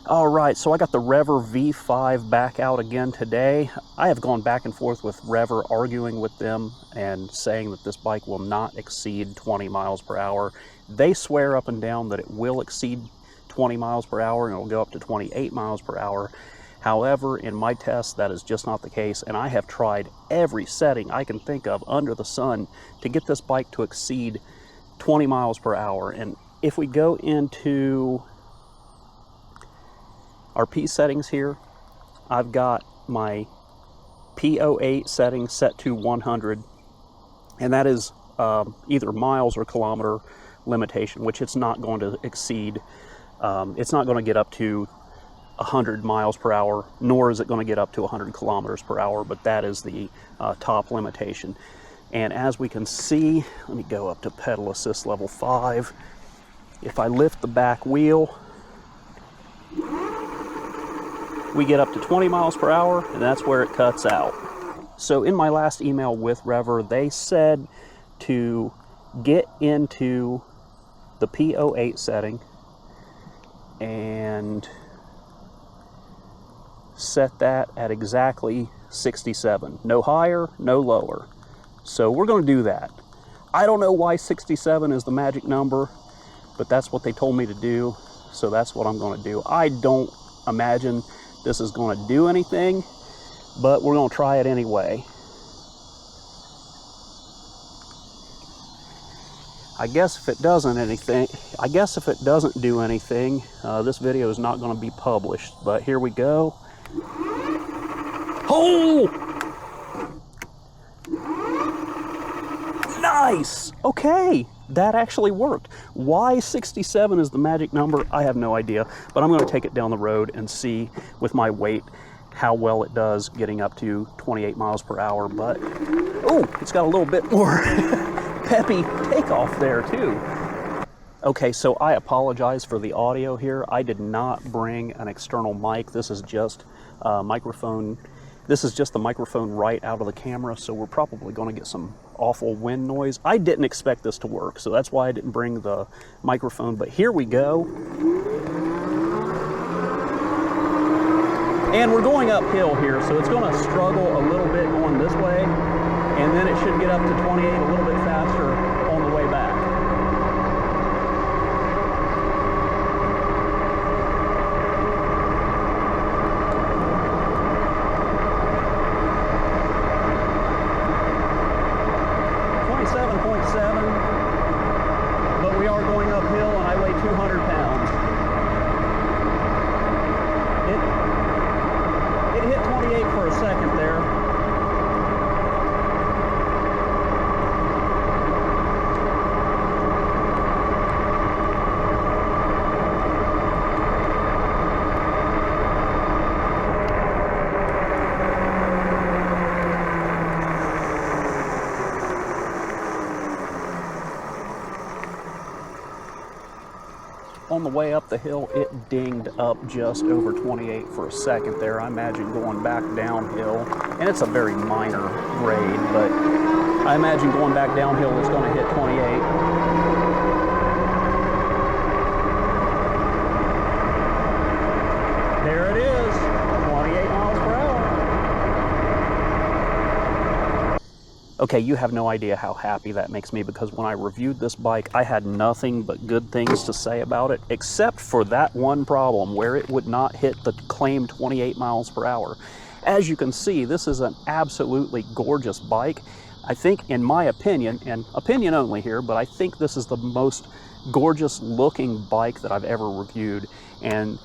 All right, so I got the Revr V5 back out again today. I have gone back and forth with Revr, arguing with them and saying that this bike will not exceed 20 miles per hour. They swear up and down that it will exceed 20 miles per hour and it will go up to 28 miles per hour. However, in my tests, that is just not the case, and I have tried every setting I can think of under the sun to get this bike to exceed 20 miles per hour. And if we go into our P settings here, I've got my P08 setting set to 100, and that is either miles or kilometer limitation, which it's not going to exceed. It's not going to get up to 100 miles per hour, nor is it going to get up to 100 kilometers per hour, but that is the top limitation. And as we can see, let me go up to pedal assist level 5. If I lift the back wheel, we get up to 20 miles per hour, and that's where it cuts out. So in my last email with Revr, they said to get into the P08 setting and set that at exactly 67. No higher, no lower. So we're going to do that. I don't know why 67 is the magic number, but that's what they told me to do, so that's what I'm going to do. I don't imagine this is going to do anything, but we're going to try it anyway. I guess if it doesn't do anything, this video is not going to be published. But here we go. Oh! Nice! Okay, that actually worked. Why 67 is the magic number, I have no idea, but I'm going to take it down the road and see with my weight how well it does getting up to 28 miles per hour. But, oh, it's got a little bit more peppy takeoff there too. Okay, so I apologize for the audio here. I did not bring an external mic. This is just a microphone. This is just the microphone right out of the camera, so we're probably going to get some awful wind noise. I didn't expect this to work, so that's why I didn't bring the microphone, but here we go. And we're going uphill here, so it's going to struggle a little bit going this way, and then it should get up to 28 a little bit faster on the way back. But we are going uphill and I weigh 200 pounds. It hit 28 for a second there. On the way up the hill, it dinged up just over 28 for a second there. I imagine going back downhill, and it's a very minor grade, but I imagine going back downhill it's going to hit 28. There it is, 28 miles per hour. Okay, you have no idea how happy that makes me, because when I reviewed this bike, I had nothing but good things to say about it, except for that one problem where it would not hit the claimed 28 miles per hour. As you can see, this is an absolutely gorgeous bike. I think, in my opinion, and opinion only here, but I think this is the most gorgeous looking bike that I've ever reviewed. And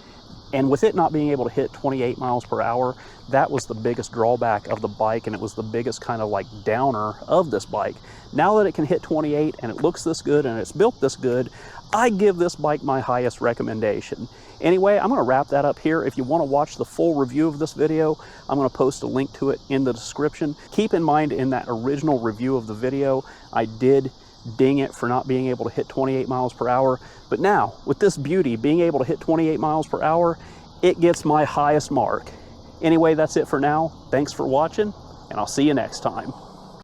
with it not being able to hit 28 miles per hour, that was the biggest drawback of the bike, and it was the biggest kind of like downer of this bike. Now that it can hit 28 and it looks this good and it's built this good, I give this bike my highest recommendation. Anyway, I'm going to wrap that up here. If you want to watch the full review of this video, I'm going to post a link to it in the description. Keep in mind, in that original review of the video, I did ding it for not being able to hit 28 miles per hour. But now, with this beauty being able to hit 28 miles per hour, it gets my highest mark. Anyway, that's it for now. Thanks for watching, and I'll see you next time.